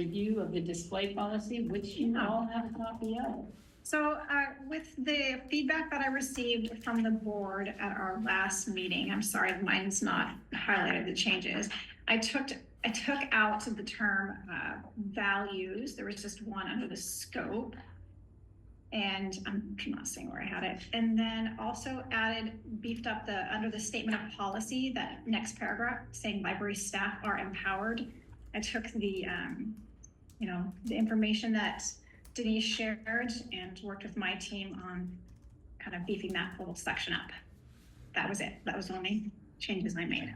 review of the display policy, which you all have a copy of. So with the feedback that I received from the board at our last meeting, I'm sorry, mine's not highlighted the changes. I took out the term values. There was just one under the scope. And I'm not seeing where I had it. And then also beefed up under the statement of policy, that next paragraph saying library staff are empowered. I took the, the information that Denise shared and worked with my team on kind of beefing that little section up. That was it. That was the only changes I made.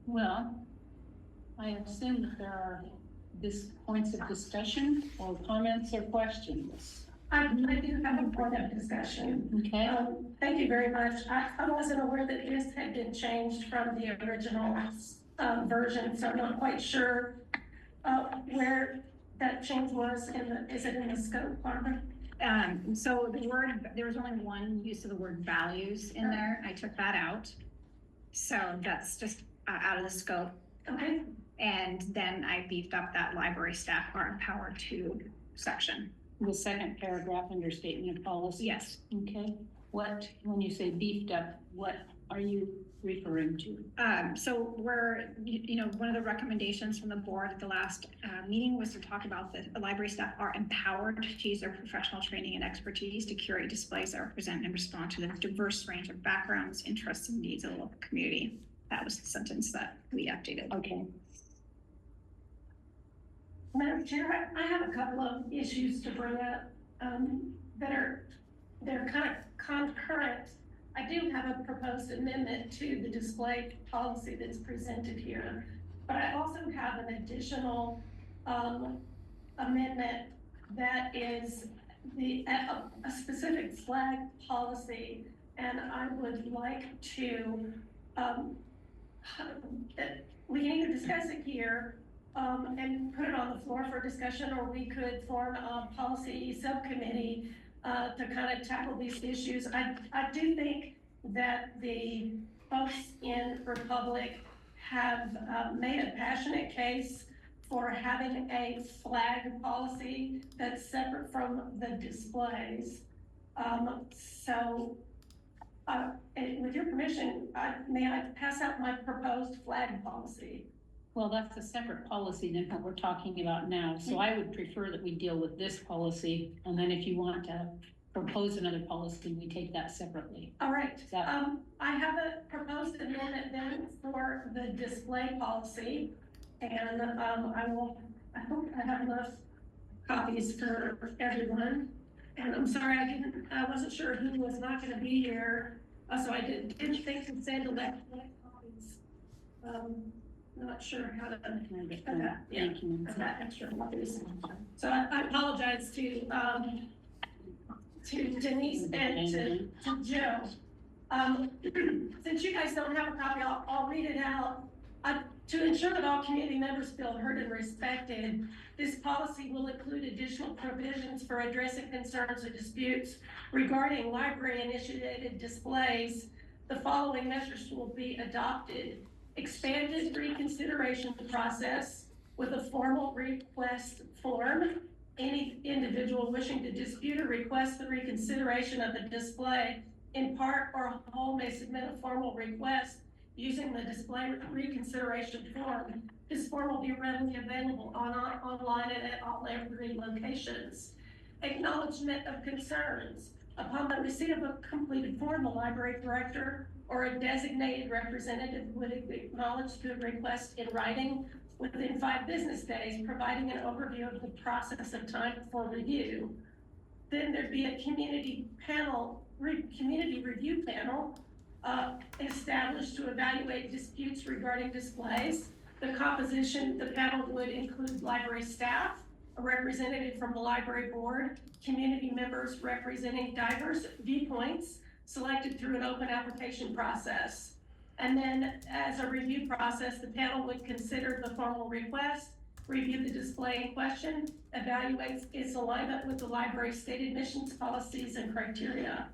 Well, I assume that there are points of discussion or comments or questions. I do have a point of discussion. Okay. Thank you very much. I wasn't aware that this had been changed from the original version, so I'm not quite sure where that change was. Is it in the scope, Barbara? So there was only one use of the word values in there. I took that out. So that's just out of the scope. Okay. And then I beefed up that library staff are empowered to section. The second paragraph under statement of policy? Yes. Okay. When you say beefed up, what are you referring to? So one of the recommendations from the board at the last meeting was to talk about the library staff are empowered to use their professional training and expertise to curate displays that represent and respond to the diverse range of backgrounds, interests, and needs of the local community. That was the sentence that we updated. Okay. Madam Chair, I have a couple of issues to bring up they're kind of concurrent. I do have a proposed amendment to the display policy that's presented here, but I also have an additional amendment that is a specific flag policy, and I would like to we can either discuss it here and put it on the floor for discussion, or we could form a policy subcommittee to kind of tackle these issues. I do think that the folks in Republic have made a passionate case for having a flag policy that's separate from the displays. With your permission, may I pass out my proposed flag policy? Well, that's a separate policy than what we're talking about now. So I would prefer that we deal with this policy, and then if you want to propose another policy, we take that separately. All right. I have a proposed amendment then for the display policy, and I hope I have enough copies for everyone. And I'm sorry, I wasn't sure who was not going to be here, so I didn't think to send electronic copies. Not sure how to get that. Yeah, that extra copies. So I apologize to Denise and to Joe. Since you guys don't have a copy, I'll read it out. To ensure that all community members feel heard and respected, this policy will include additional provisions for addressing concerns or disputes regarding library-initiated displays. The following measures will be adopted. Expanded reconsideration process with a formal request form. Any individual wishing to dispute or request the reconsideration of the display in part or whole may submit a formal request using the display reconsideration form. This form will be readily available online and at all library locations. Acknowledgement of concerns. Upon the receipt of a completed form, the library director or a designated representative would acknowledge the request in writing within 5 business days, providing an overview of the process of time for review. Then there'd be a community review panel established to evaluate disputes regarding displays. The composition, the panel would include library staff, a representative from the library board, community members representing diverse viewpoints selected through an open application process. And then as a review process, the panel would consider the formal request, review the display in question, evaluate its alignment with the library's stated missions, policies, and criteria.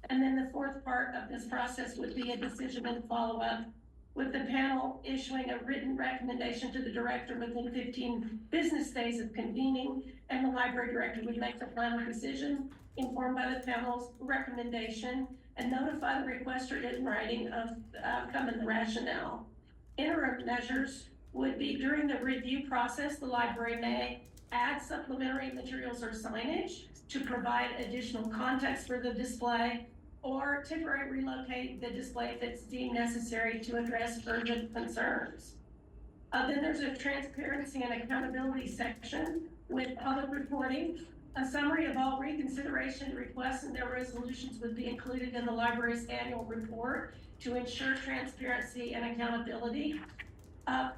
And then the fourth part of this process would be a decision and follow-up, with the panel issuing a written recommendation to the director within 15 business days of convening, and the library director would make the final decision informed by the panel's recommendation and notify the requester in writing of the outcome and the rationale. Interim measures would be during the review process, the library may add supplementary materials or signage to provide additional context for the display, or temporarily relocate the display if it's deemed necessary to address urgent concerns. Then there's a transparency and accountability section with public reporting. A summary of all reconsideration requests and their resolutions would be included in the library's annual report to ensure transparency and accountability.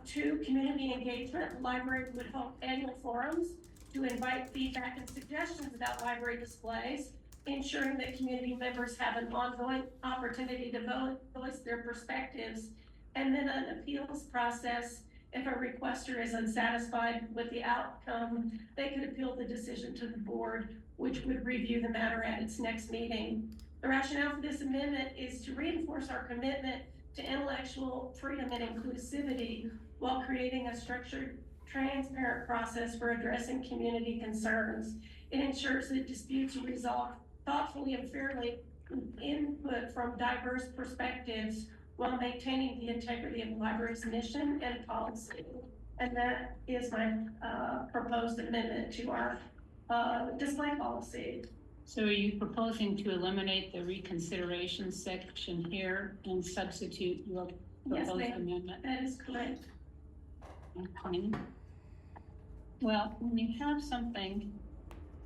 2, community engagement. The library would hold annual forums to invite feedback and suggestions about library displays, ensuring that community members have an ongoing opportunity to voice their perspectives. And then an appeals process. If a requester is unsatisfied with the outcome, they could appeal the decision to the board, which would review the matter at its next meeting. The rationale for this amendment is to reinforce our commitment to intellectual freedom and inclusivity while creating a structured, transparent process for addressing community concerns. It ensures that disputes are resolved thoughtfully and fairly, with input from diverse perspectives, while maintaining the integrity of the library's mission and policy. And that is my proposed amendment to our display policy. So are you proposing to eliminate the reconsideration section here and substitute your Yes, proposed ma'am. amendment? That is correct. Okay. Well, when you have something,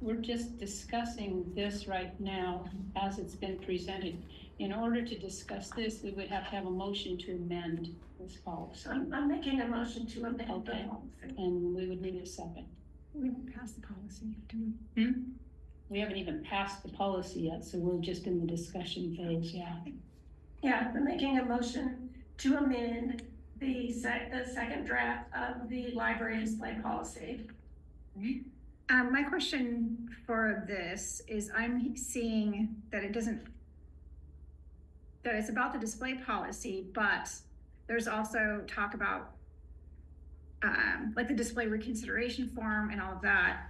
we're just discussing this right now as it's been presented. In order to discuss this, we would have to have a motion to amend this policy. I'm making a motion to amend the Okay. policy. And we would need a second. We haven't passed the policy, do we? We haven't even passed the policy yet, so we're just in the discussion phase, yeah. Yeah, I'm making a motion to amend the second draft of the library display policy. My question for this is, I'm seeing that it doesn't, that it's about the display policy, but there's also talk about like the display reconsideration form and all of that.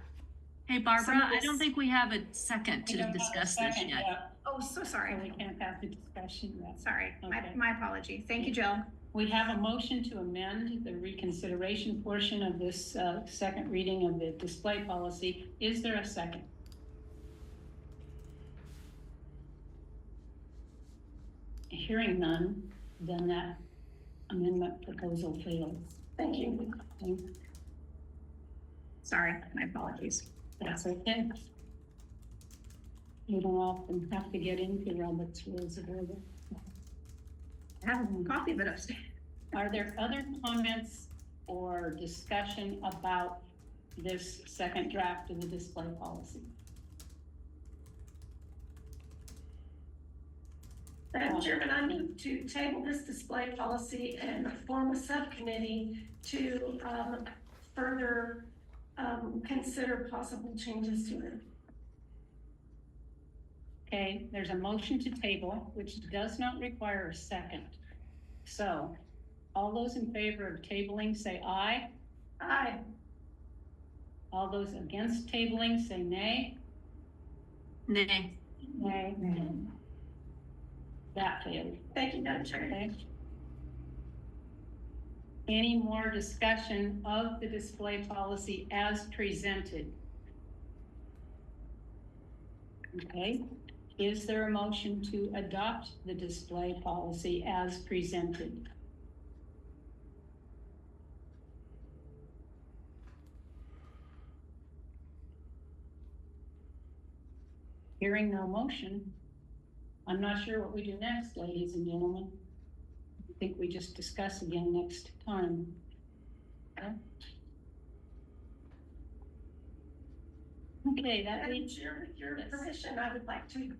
Hey, Barbara, Some of I don't this- think we have a second We to don't have a discuss this second yet. Oh, so sorry. So we can't have the discussion yet. Sorry, Okay. my apology. Thank you, Jill. We have a motion to amend the reconsideration portion of this second reading of the display policy. Is there a second? Hearing none, then that amendment proposal fails. Thank you. Okay, Sorry, my apologies. that's okay. We don't often have to get into Robert's Rules of Order. I have a copy of it upstairs. Are there other comments or discussion about this second draft of the display policy? Madam Chairman, I move to table this display policy and form a subcommittee to further consider possible changes to it. Okay, there's a motion to table, which does not require a second. So, all those in favor of tabling, say aye. Aye. All those against tabling, say nay. Nay. Nay. That failed, Thank you, Madam Chair. okay? Any more discussion of the display policy as presented? Okay, is there a motion to adopt the display policy as presented? Hearing no motion, I'm not sure what we do next, ladies and gentlemen. I think we just discuss again next time. Okay, that Madam leaves, Chair, with your Yes. permission, I would like to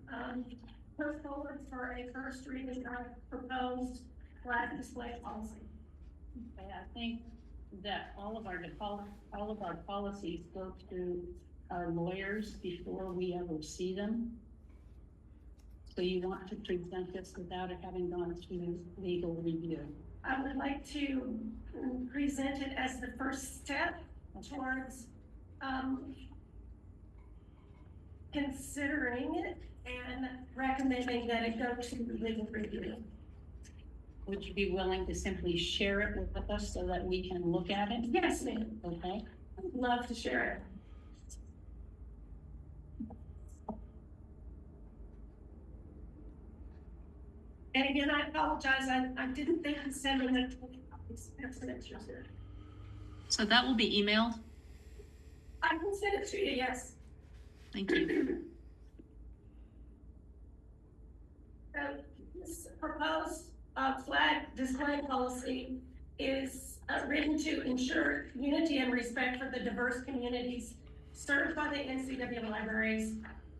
put forward for a first reading our proposed flag display policy. I think that all of our policies go through our lawyers before we ever see them. So you want to present this without it having gone through legal review? I would like to present it as the first step towards, considering it and recommending that it go to legal review. Would you be willing to simply share it with us so that we can look at it? Yes, ma'am. Okay. I'd love to share it. And again, I apologize, I didn't think of sending it. So that will be emailed. I can send it to you, yes. Thank you. So this proposed flag display policy is written to ensure unity and respect for the diverse communities served by the NCW Libraries.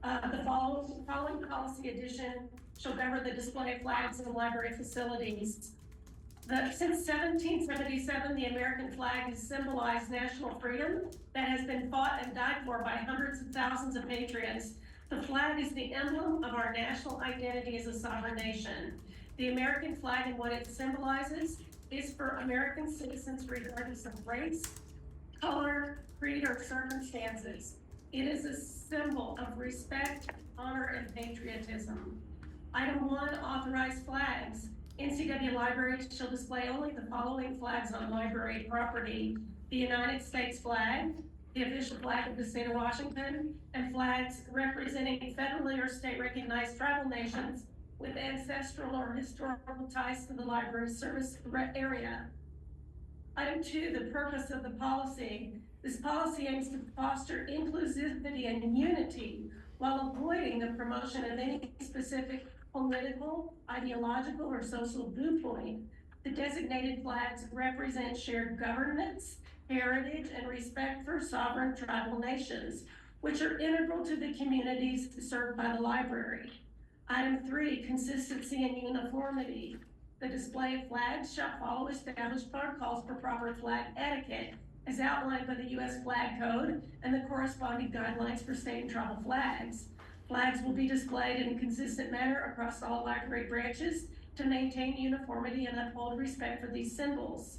The following policy addition shall govern the display of flags in library facilities. Since 1777, the American flag has symbolized national freedom that has been fought and died for by hundreds of thousands of patriots. The flag is the emblem of our national identity as a sovereign nation. The American flag and what it symbolizes is for American citizens regardless of race, color, creed, or circumstances. It is a symbol of respect, honor, and patriotism. Item 1, authorized flags. NCW Libraries shall display only the following flags on library property: the United States flag, the official flag of the state of Washington, and flags representing federally or state recognized tribal nations with ancestral or historical ties to the library service area. Item 2, the purpose of the policy. This policy aims to foster inclusivity and unity while avoiding the promotion of any specific political, ideological, or social viewpoint. The designated flags represent shared governance, heritage, and respect for sovereign tribal nations, which are integral to the communities served by the library. Item 3, consistency and uniformity. The display of flags shall follow established protocols for proper flag etiquette, as outlined by the U.S. Flag Code and the corresponding guidelines for state and tribal flags. Flags will be displayed in a consistent manner across all library branches to maintain uniformity and uphold respect for these symbols.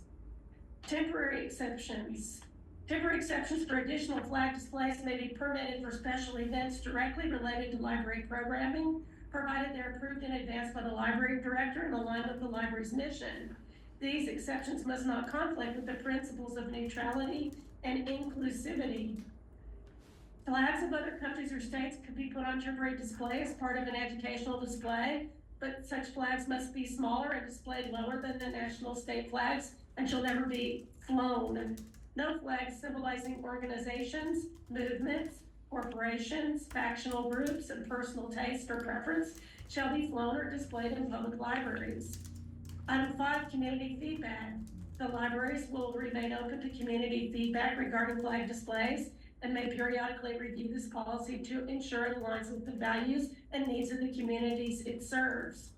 Temporary exceptions. Temporary exceptions for additional flag displays may be permitted for special events directly related to library programming, provided they're approved in advance by the library director and aligned with the library's mission. These exceptions must not conflict with the principles of neutrality and inclusivity. Flags of other countries or states could be put on temporary display as part of an educational display, but such flags must be smaller and displayed lower than the national state flags and shall never be flown. No flags symbolizing organizations, movements, corporations, factional groups, and personal taste or preference shall be flown or displayed in public libraries. Item 5, community feedback. The libraries will remain open to community feedback regarding flag displays and may periodically review this policy to ensure it aligns with the values and needs of the communities it serves.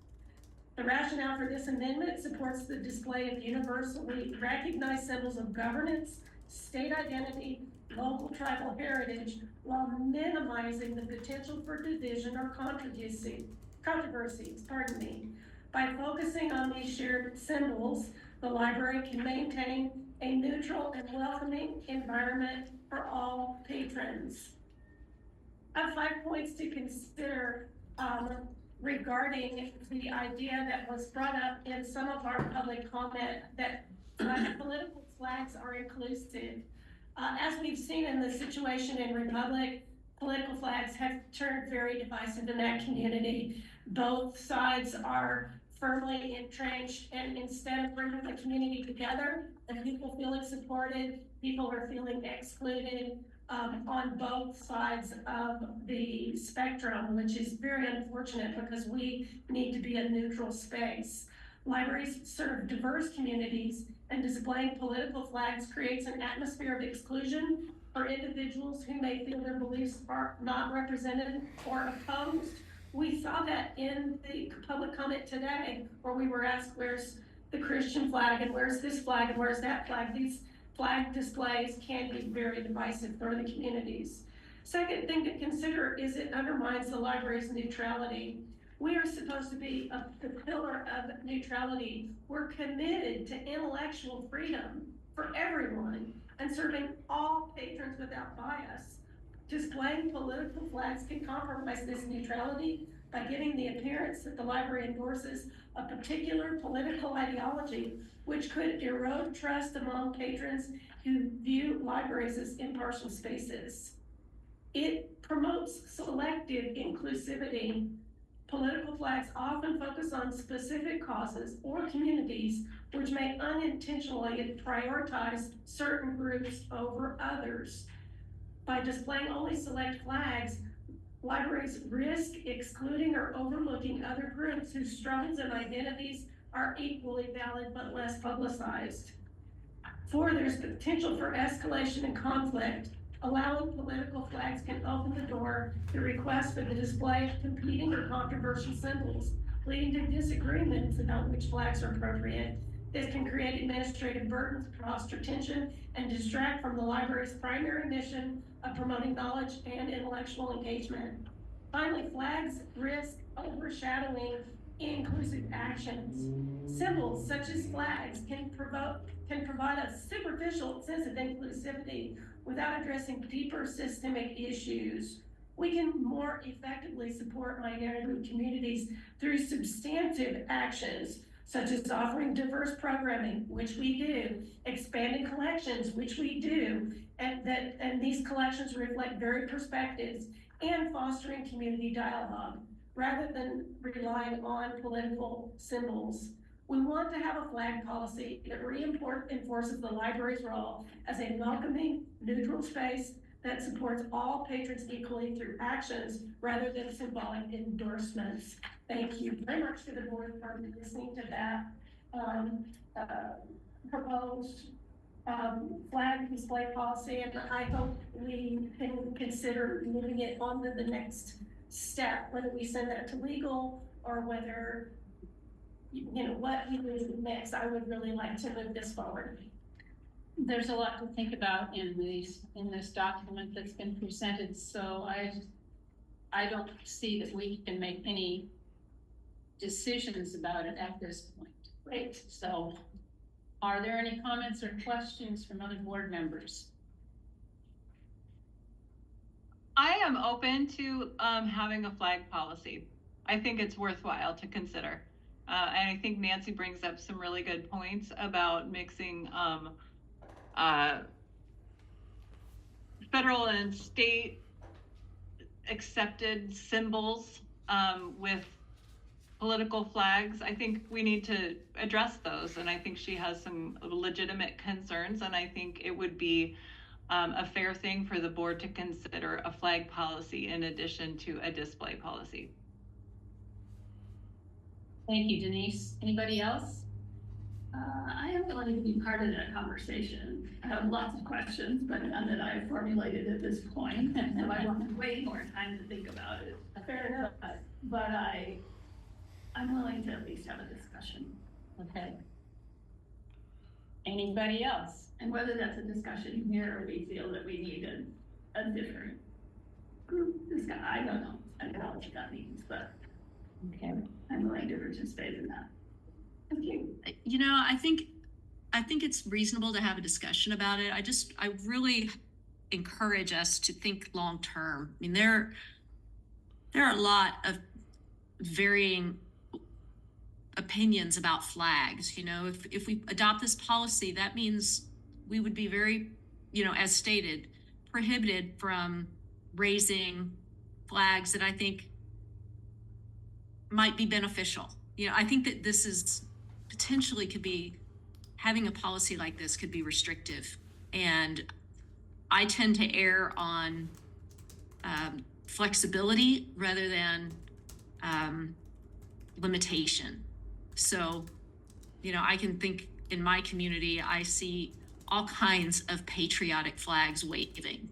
The rationale for this amendment supports the display of universally recognized symbols of governance, state identity, local tribal heritage, while minimizing the potential for division or controversies. By focusing on these shared symbols, the library can maintain a neutral and welcoming environment for all patrons. I have 5 points to consider regarding the idea that was brought up in some of our public comment that political flags are inclusive. As we've seen in the situation in Republic, political flags have turned very divisive in that community. Both sides are firmly entrenched, and instead of bringing the community together and people feeling supported, people are feeling excluded on both sides of the spectrum, which is very unfortunate because we need to be a neutral space. Libraries serve diverse communities, and displaying political flags creates an atmosphere of exclusion for individuals who may feel their beliefs are not represented or opposed. We saw that in the public comment today, where we were asked, where's the Christian flag and where's this flag and where's that flag? These flag displays can be very divisive for the communities. Second thing to consider is it undermines the library's neutrality. We are supposed to be the pillar of neutrality. We're committed to intellectual freedom for everyone and serving all patrons without bias. Displaying political flags can compromise this neutrality by giving the appearance that the library endorses a particular political ideology, which could erode trust among patrons who view libraries as impartial spaces. It promotes selective inclusivity. Political flags often focus on specific causes or communities, which may unintentionally prioritize certain groups over others. By displaying only select flags, libraries risk excluding or overlooking other groups whose struggles and identities are equally valid but less publicized. 4, there's the potential for escalation and conflict. Allowing political flags can open the door to requests for the display of competing or controversial symbols, leading to disagreements about which flags are appropriate. This can create administrative burdens, foster tension, and distract from the library's primary mission of promoting knowledge and intellectual engagement. Finally, flags risk overshadowing inclusive actions. Symbols such as flags can provide a superficial sense of inclusivity without addressing deeper systemic issues. We can more effectively support minority communities through substantive actions, such as offering diverse programming, which we do, expanding collections, which we do, and these collections reflect varied perspectives, and fostering community dialogue, rather than relying on political symbols. We want to have a flag policy that reinforces the library's role as a welcoming, neutral space that supports all patrons equally through actions rather than symbolic endorsements. Thank you very much to the board for listening to that proposed flag display policy, and I hope we can consider moving it on to the next step, whether we send that to legal or whether, what we do next. I would really like to move this forward. There's a lot to think about in this document that's been presented, so I don't see that we can make any decisions about it at this point. Great. So, are there any comments or questions from other board members? I am open to having a flag policy. I think it's worthwhile to consider. And I think Nancy brings up some really good points about mixing federal and state accepted symbols with political flags. I think we need to address those, and I think she has some legitimate concerns, and I think it would be a fair thing for the board to consider a flag policy in addition to a display policy. Thank you, Denise. Anybody else? I am willing to be part of that conversation. I have lots of questions, but none that I have formulated at this point, so I want way more time to think about it. Fair enough. But I'm willing to at least have a discussion. Okay. Anybody else? And whether that's a discussion here or we feel that we need a different group discussion, I don't know. I don't know what that means, but Okay. I'm willing to participate in that. Thank you. I think it's reasonable to have a discussion about it. I really encourage us to think long term. I mean, there are a lot of varying opinions about flags. If we adopt this policy, that means we would be very, as stated, prohibited from raising flags that I think might be beneficial. I think that this is potentially having a policy like this could be restrictive. And I tend to err on flexibility rather than limitation. So, I can think in my community, I see all kinds of patriotic flags waving,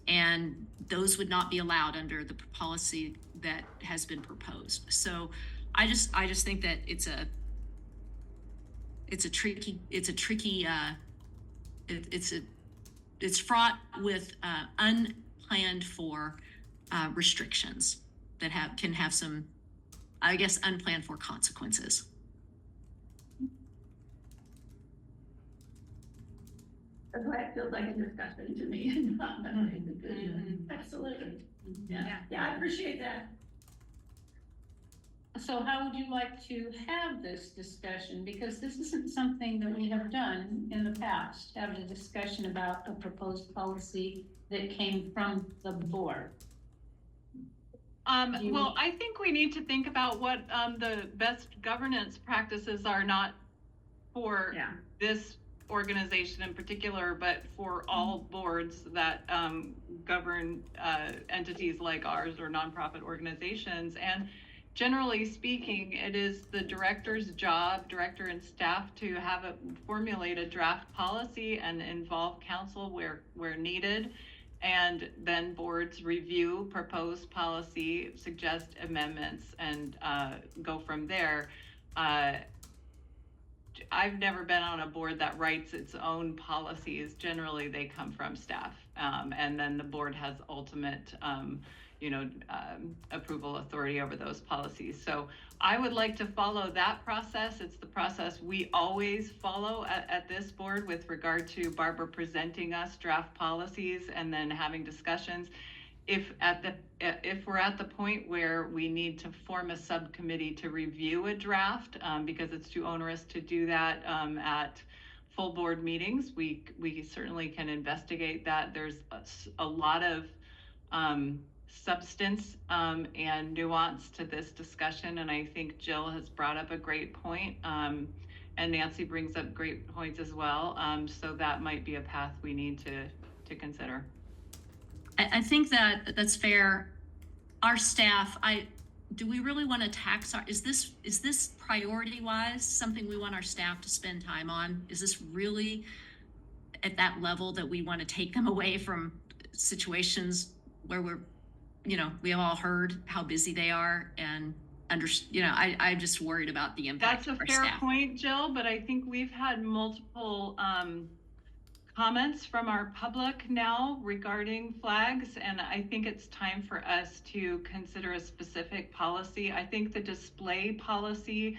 and those would not be allowed under the policy that has been proposed. So I just think that it's fraught with unplanned for restrictions that can have some I guess, unplanned for consequences. That's why it feels like a discussion to me and not a decision. Absolutely. Yeah. Yeah, I appreciate that. So how would you like to have this discussion? Because this isn't something that we have done in the past, have a discussion about a proposed policy that came from the board. Well, I think we need to think about what, the best governance practices are, not for Yeah. this organization in particular, but for all boards that, govern, entities like ours or nonprofit organizations. And generally speaking, it is the director's job, director and staff, to have formulate a draft policy and involve council where needed. And then boards review proposed policy, suggest amendments, and go from there. I've never been on a board that writes its own policies. Generally, they come from staff, and then the board has ultimate, approval authority over those policies. So I would like to follow that process. It's the process we always follow at this board with regard to Barbara presenting us draft policies and then having discussions. If we're at the point where we need to form a subcommittee to review a draft, because it's too onerous to do that at full board meetings, we certainly can investigate that. There's a lot of substance and nuance to this discussion, and I think Jill has brought up a great point, and Nancy brings up great points as well. So that might be a path we need to consider. I think that's fair. Our staff, do we really want to tax is this priority wise something we want our staff to spend time on? Is this really at that level that we want to take them away from situations where we have all heard how busy they are, and I'm just worried about the impact. That's a of our fair staff. point, Jill, but I think we've had multiple comments from our public now regarding flags, and I think it's time for us to consider a specific policy. I think the display policy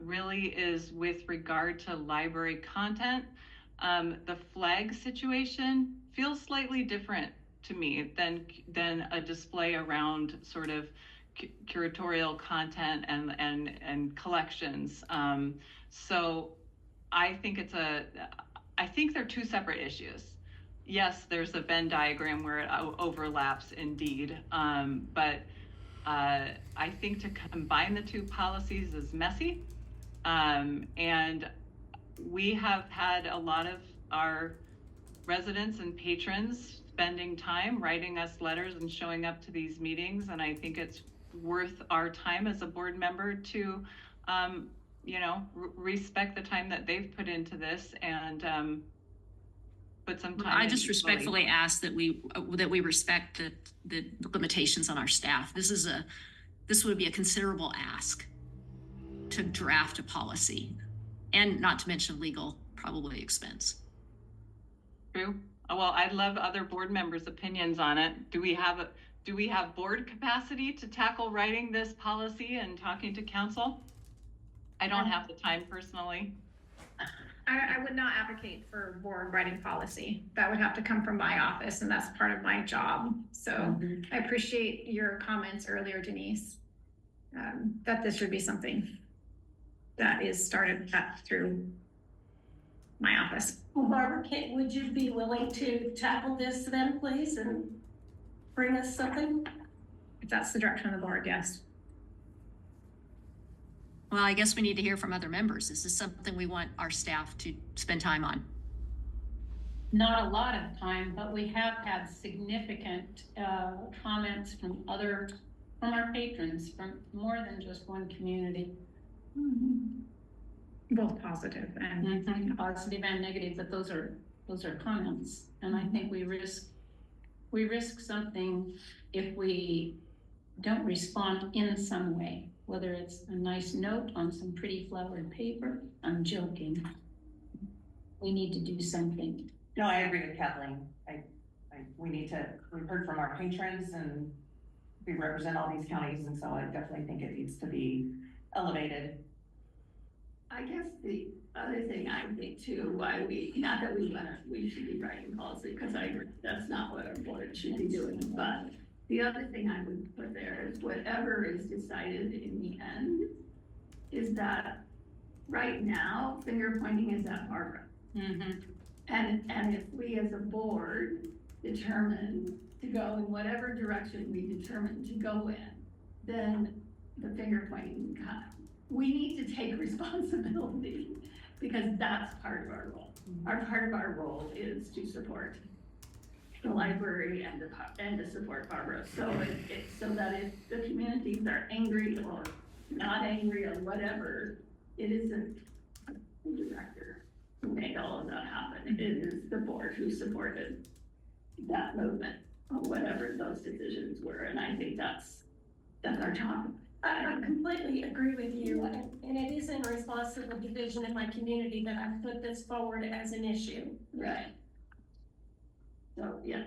really is with regard to library content. The flag situation feels slightly different to me than a display around sort of curatorial content and collections. So I think I think they're two separate issues. Yes, there's a Venn diagram where it overlaps indeed, but I think to combine the two policies is messy, and we have had a lot of our residents and patrons spending time writing us letters and showing up to these meetings, and I think it's worth our time as a board member to respect the time that they've put into this and put some time. I just respectfully ask that we respect the limitations on our staff. This would be a considerable ask to draft a policy, and not to mention legal probably expense. True. Well, I'd love other board members' opinions on it. Do we have board capacity to tackle writing this policy and talking to council? I don't have the time personally. I would not advocate for board writing policy. That would have to come from my office, and that's part of my job. So I appreciate your comments earlier, Denise, that this should be something that is started through my office. Well, Barbara, would you be willing to tackle this then, please, and bring us something? If that's the direction of the board, yes. Well, I guess we need to hear from other members. Is this something we want our staff to spend time on? Not a lot of time, but we have had significant comments from our patrons, from more than just one community. Both positive and Positive and negative, but those are comments. And I think we risk something if we don't respond in some way, whether it's a nice note on some pretty flowered paper. I'm joking. We need to do something. No, I agree with Kathleen. We've heard from our patrons, and we represent all these counties, and so I definitely think it needs to be elevated. I guess the other thing I think too, why we, not that we should be writing policy, because I agree, that's not what our board should be doing, but the other thing I would put there is whatever is decided in the end, is that right now, finger pointing is at Barbara. Mm-hmm. And if we as a board determine to go in whatever direction we determine to go in, then the finger pointing can come. We need to take responsibility because that's part of our role. Our part of our role is to support the library and to support Barbara. So so that if the communities are angry or not angry or whatever, it isn't the director who made all of that happen. It is the board who supported that movement or whatever those decisions were. And I think that's our job. I completely agree with you, and it is in response to the division in my community that I've put this forward as an issue. Right. So, yeah.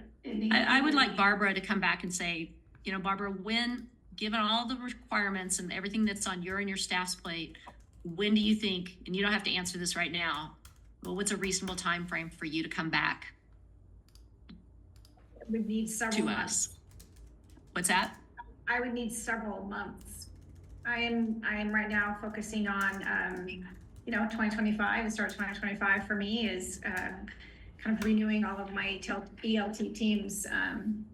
I would like Barbara to come back and say, you know, Barbara, when, given all the requirements and everything that's on your and your staff's plate, when do you think, and you don't have to answer this right now, but what's a reasonable time frame for you to come back We need several to months. us? What's that? I would need several months. I am right now focusing on, 2025, the start of 2025 for me is kind of renewing all of my ELT team's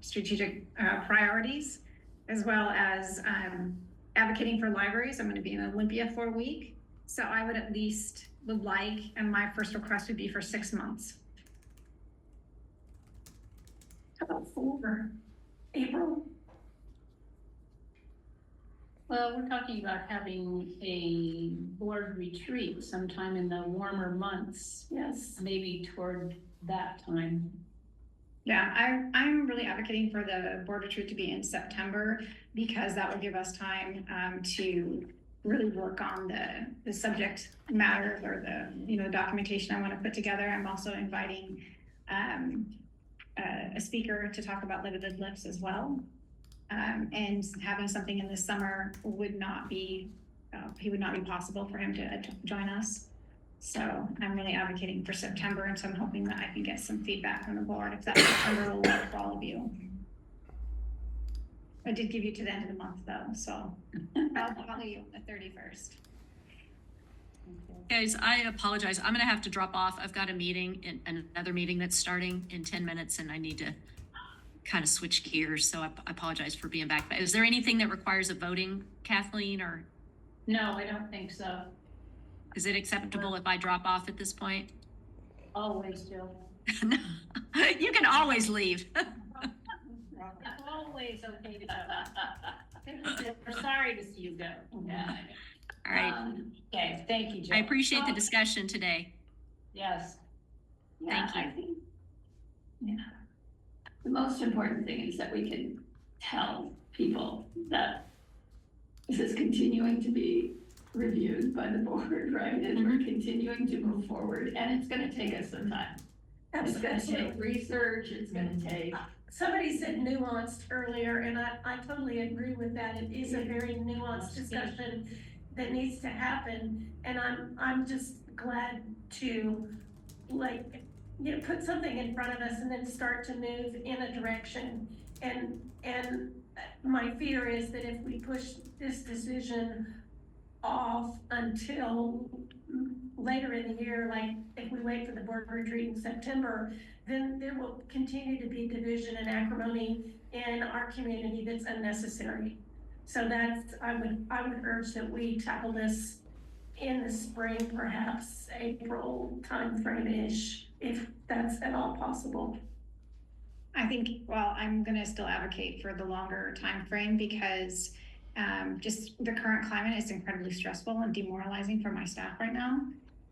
strategic priorities, as well as advocating for libraries. I'm going to be in Olympia for a week. So I would at least would like, and my first request would be for 6 months. How about for April? Well, we're talking about having a board retreat sometime in the warmer months, Yes. maybe toward that time. Yeah, I'm really advocating for the board retreat to be in September because that would give us time to really work on the subject matter or the documentation I want to put together. I'm also inviting a speaker to talk about limited lips as well. And having something in the summer would not be possible for him to join us. So I'm really advocating for September, and so I'm hoping that I can get some feedback from the board if that September will work for all of you. I did give you to the end of the month though, so I'll follow you on the 31st. Guys, I apologize. I'm gonna have to drop off. I've got a meeting, another meeting that's starting in 10 minutes, and I need to kind of switch gears, so I apologize for being back. But is there anything that requires a voting, Kathleen, or No, I don't think so. is it acceptable if I drop off at this point? Always, Jill. You can always leave. Always okay to go. We're sorry to see you go. Yeah. All right. Okay, thank you, Jill. I appreciate the discussion today. Yes. Yeah, Thank you. I think, yeah. The most important thing is that we can tell people that this is continuing to be reviewed by the board, right? And we're continuing to move forward, and it's gonna take us some time. It's gonna take research, it's gonna take. Somebody said nuanced earlier, and I totally agree with that. It is a very nuanced discussion that needs to happen. And I'm just glad to put something in front of us and then start to move in a direction. And my fear is that if we push this decision off until later in the year, like if we wait for the board retreat in September, then there will continue to be division and acrimony in our community that's unnecessary. So I would urge that we tackle this in the spring, perhaps April timeframe-ish, if that's at all possible. I think, I'm gonna still advocate for the longer time frame because just the current climate is incredibly stressful and demoralizing for my staff right now.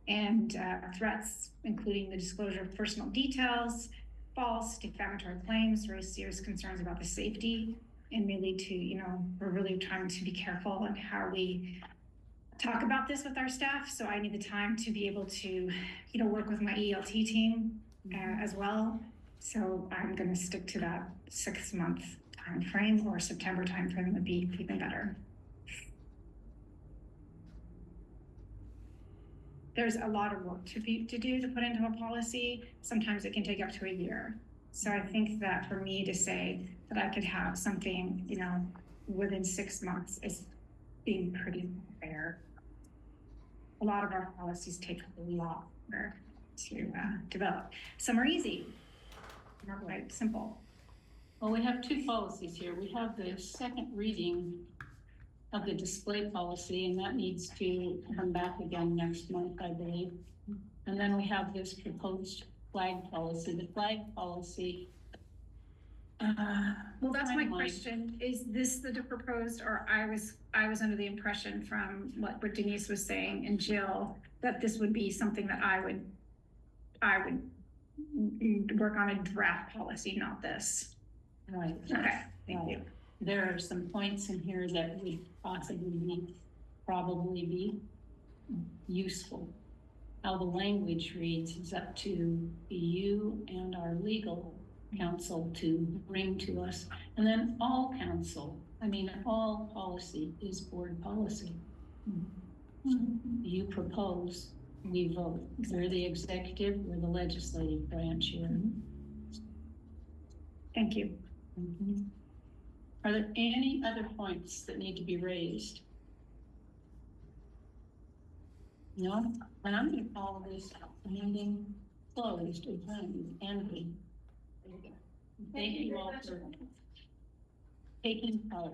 And threats, including the disclosure of personal details, false defamatory claims, raise serious concerns about the safety, and may lead to, we're really trying to be careful on how we talk about this with our staff. So I need the time to be able to, work with my ELT team as well. So I'm going to stick to that 6 month timeframe or September timeframe would be even better. There's a lot of work to do to put into a policy. Sometimes it can take up to a year. So I think that for me to say that I could have something, you know, within 6 months is being pretty fair. A lot of our policies take a lot longer to develop. Some are easy, some are quite simple. Well, we have two policies here. We have the second reading of the display policy, and that needs to come back again next month, I believe. And then we have this proposed flag policy. The flag policy. Well, that's my question. Is this the proposed, or I was under the impression from what Denise was saying and Jill, that this would be something that I would work on a draft policy, not this. Right. Okay, thank you. There are some points in here that would possibly probably be useful. How the language reads is up to you and our legal counsel to bring to us. And then all counsel, I mean, all policy is board policy. You propose, we vote. We're the executive, we're the legislative branch here. Thank you. Are there any other points that need to be raised? No? And I'm going to call this meeting closed, ended. Thank you all for taking part.